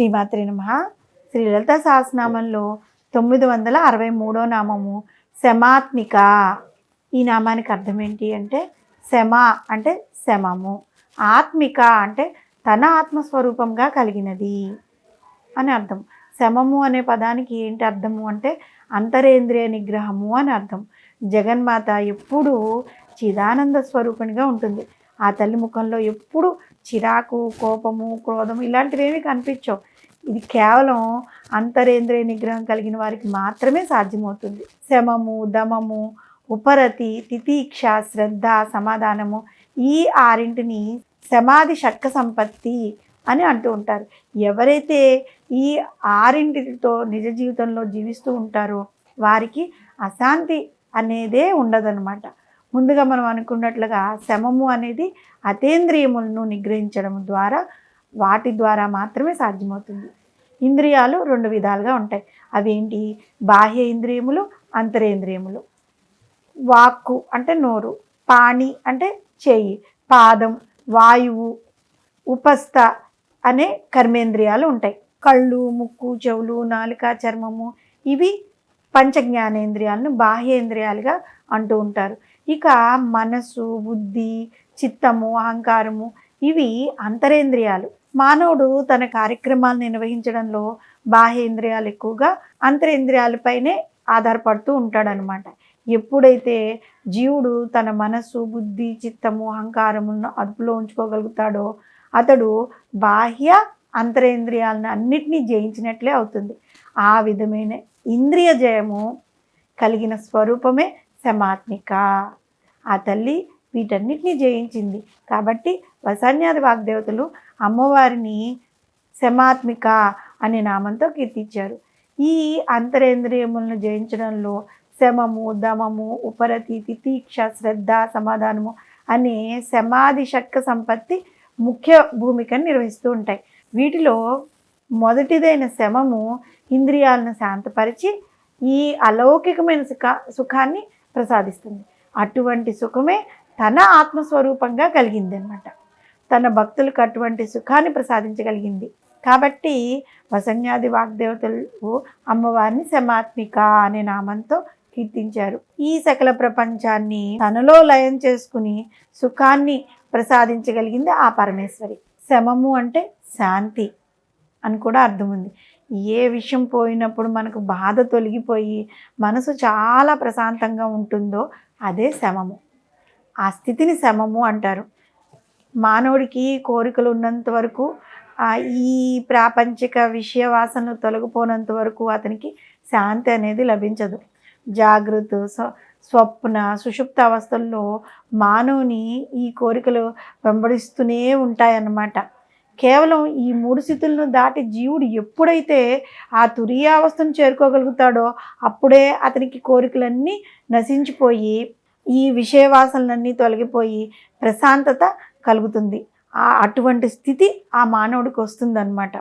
శ్రీమాత్రే నమః. శ్రీ లలితా సహస్రనామంలో 963వ నామము శమాత్మిక. ఈ నామానికి అర్థం ఏంటి అంటే శమ అంటే శమము, ఆత్మిక అంటే తన ఆత్మస్వరూపంగా కలిగినది అని అర్థం. శమము అనే పదానికి ఏంటి అర్థము అంటే అంతరేంద్రియ నిగ్రహము అని అర్థం. జగన్మాత ఎప్పుడూ చిదానంద స్వరూపిణిగా ఉంటుంది. ఆ తల్లి ముఖంలో ఎప్పుడు చిరాకు, కోపము, క్రోధము ఇలాంటివేమీ కనిపించవు. ఇది కేవలం అంతరేంద్రియ నిగ్రహం కలిగిన వారికి మాత్రమే సాధ్యమవుతుంది. శమము, దమము, ఉపరతి, తితీక్ష, శ్రద్ధ, సమాధానము ఈ ఆరింటిని సమాధి షట్క సంపత్తి అని అంటూ ఉంటారు. ఎవరైతే ఈ ఆరింటితో నిజ జీవితంలో జీవిస్తూ ఉంటారో వారికి అశాంతి అనేదే ఉండదన్నమాట. ముందుగా మనం అనుకున్నట్లుగా శమము అనేది అతేంద్రియములను నిగ్రహించడం ద్వారా వాటి ద్వారా మాత్రమే సాధ్యమవుతుంది. ఇంద్రియాలు 2 విధాలుగా ఉంటాయి. అవేంటి? బాహ్య ఇంద్రియములు, అంతరేంద్రియములు. వాక్కు అంటే నోరు, పాణి అంటే చేయి, పాదం, వాయువు, ఉపస్థ అనే కర్మేంద్రియాలు ఉంటాయి. కళ్ళు, ముక్కు, చెవులు, నాలుక, చర్మము ఇవి పంచజ్ఞానేంద్రియాలను బాహ్యేంద్రియాలుగా అంటూ ఉంటారు. ఇక మనసు, బుద్ధి, చిత్తము, అహంకారము ఇవి అంతరేంద్రియాలు. మానవుడు తన కార్యక్రమాలు నిర్వహించడంలో బాహ్యేంద్రియాలు ఎక్కువగా అంతరేంద్రియాలపైనే ఆధారపడుతూ ఉంటాడనమాట. ఎప్పుడైతే జీవుడు తన మనస్సు, బుద్ధి, చిత్తము, అహంకారములను అదుపులో ఉంచుకోగలుగుతాడో అతడు బాహ్య అంతరేంద్రియాలను అన్నిటినీ జయించినట్లే అవుతుంది. ఆ విధమైన ఇంద్రియ జయము కలిగిన స్వరూపమే శమాత్మిక. ఆ తల్లి వీటన్నిటినీ జయించింది కాబట్టి వసన్యాది వాగ్దేవతలు అమ్మవారిని శమాత్మిక అనే నామంతో కీర్తించారు. ఈ అంతరేంద్రియములను జయించడంలో శమము, దమము, ఉపరతి, తితీక్ష, శ్రద్ధ, సమాధానము అనే సమాధి షట్క సంపత్తి ముఖ్య భూమికను నిర్వహిస్తూ ఉంటాయి. వీటిలో మొదటిదైన శమము ఇంద్రియాలను శాంతపరిచి ఈ అలౌకికమైన సుఖాన్ని ప్రసాదిస్తుంది. అటువంటి సుఖమే తన ఆత్మస్వరూపంగా కలిగింది అన్నమాట. తన భక్తులకు అటువంటి సుఖాన్ని ప్రసాదించగలిగింది కాబట్టి వసన్యాది వాగ్దేవతలు అమ్మవారిని శమాత్మిక అనే నామంతో కీర్తించారు. ఈ సకల ప్రపంచాన్ని తనలో లయం చేసుకుని సుఖాన్ని ప్రసాదించగలిగింది ఆ పరమేశ్వరి. శమము అంటే శాంతి అని కూడా అర్థం ఉంది. ఏ విషయం పోయినప్పుడు మనకు బాధ తొలగిపోయి మనసు చాలా ప్రశాంతంగా ఉంటుందో అదే శమము. ఆ స్థితిని శమము అంటారు. మానవుడికి కోరికలు ఉన్నంత వరకు ఈ ప్రాపంచిక విషయ వాసనలు తొలగిపోనంత వరకు అతనికి శాంతి అనేది లభించదు. జాగృత, స్వప్న, సుషుప్త అవస్థల్లో మానవుని ఈ కోరికలు వెంబడిస్తూనే ఉంటాయన్నమాట. కేవలం ఈ 3 స్థితులను దాటి జీవుడు ఎప్పుడైతే ఆ తురీయావస్థను చేరుకోగలుగుతాడో అప్పుడే అతనికి కోరికలన్నీ నశించిపోయి ఈ విషయవాసనలన్నీ తొలగిపోయి ప్రశాంతత కలుగుతుంది. అటువంటి స్థితి ఆ మానవుడికి వస్తుందన్నమాట.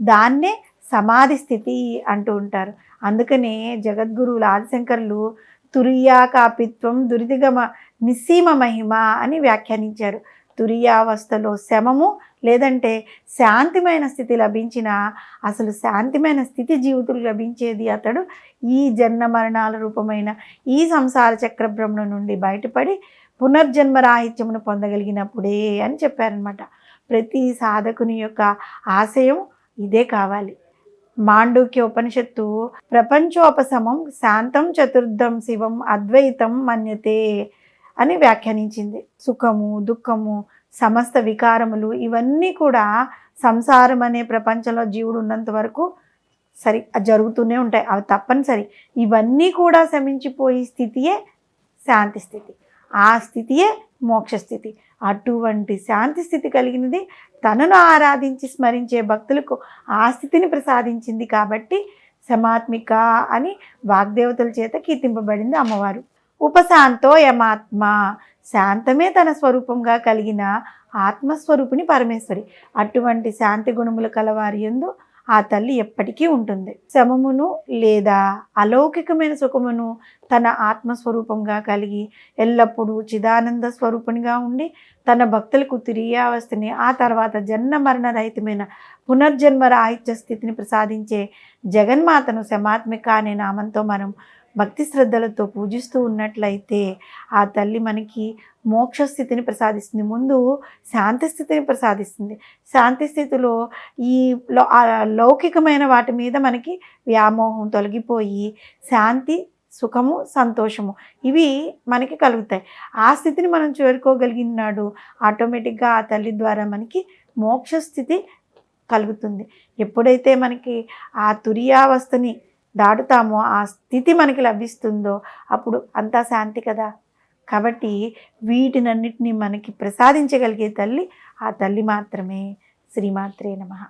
దాన్నే సమాధి స్థితి అంటూ ఉంటారు. అందుకనే జగద్గురువులు ఆదిశంకరులు తురీయాకాపిత్వం దురిదిగమ నిస్సీమ మహిమ అని వ్యాఖ్యానించారు. తురీయావస్థలో శమము లేదంటే శాంతిమైన స్థితి లభించిన అసలు శాంతిమైన స్థితి జీవితులు లభించేది అతడు ఈ జన్మ మరణాల రూపమైన ఈ సంసార చక్ర భ్రమణం నుండి బయటపడి పునర్జన్మ రాహిత్యమును పొందగలిగినప్పుడే అని చెప్పారనమాట. ప్రతి సాధకుని యొక్క ఆశయం ఇదే కావాలి. మాండూక్య ఉపనిషత్తు ప్రపంచోపశమం శాంతం చతుర్థం శివం అద్వైతం మన్యతే అని వ్యాఖ్యానించింది. సుఖము, దుఃఖము, సమస్త వికారములు ఇవన్నీ కూడా సంసారం అనే ప్రపంచంలో జీవుడు ఉన్నంత వరకు జరుగుతూనే ఉంటాయి. అవి తప్పనిసరి. ఇవన్నీ కూడా శమించిపోయే స్థితియే శాంతి స్థితి. ఆ స్థితియే మోక్షస్థితి. అటువంటి శాంతి స్థితి కలిగినది తనను ఆరాధించి స్మరించే భక్తులకు ఆ స్థితిని ప్రసాదించింది కాబట్టి శమాత్మిక అని వాగ్దేవతల చేత కీర్తింపబడింది అమ్మవారు. ఉపశాంతో యమాత్మ, శాంతమే తన స్వరూపంగా కలిగిన ఆత్మస్వరూపిణి పరమేశ్వరి. అటువంటి శాంతి గుణములు కలవారి యందు ఆ తల్లి ఎప్పటికీ ఉంటుంది. శమమును లేదా అలౌకికమైన సుఖమును తన ఆత్మస్వరూపంగా కలిగి ఎల్లప్పుడూ చిదానంద స్వరూపునిగా ఉండి తన భక్తులకు తురీయావస్థని ఆ తర్వాత జన్మ మరణ రహితమైన పునర్జన్మ రాహిత్య స్థితిని ప్రసాదించే జగన్మాతను శమాత్మిక అనే నామంతో మనం భక్తి శ్రద్ధలతో పూజిస్తూ ఉన్నట్లయితే ఆ తల్లి మనకి మోక్ష స్థితిని ప్రసాదిస్తుంది. ముందు శాంతి స్థితిని ప్రసాదిస్తుంది. శాంతి స్థితిలో ఈ లౌకికమైన వాటి మీద మనకి వ్యామోహం తొలగిపోయి శాంతి, సుఖము, సంతోషము ఇవి మనకి కలుగుతాయి. ఆ స్థితిని మనం చేరుకోగలిగినాడు ఆటోమేటిక్గా ఆ తల్లి ద్వారా మనకి మోక్ష స్థితి కలుగుతుంది. ఎప్పుడైతే మనకి ఆ తురీయావస్థని దాటుతామో ఆ స్థితి మనకి లభిస్తుందో అప్పుడు అంతా శాంతి కదా. కాబట్టి వీటినన్నిటినీ మనకి ప్రసాదించగలిగే తల్లి ఆ తల్లి మాత్రమే. శ్రీమాత్రే నమః.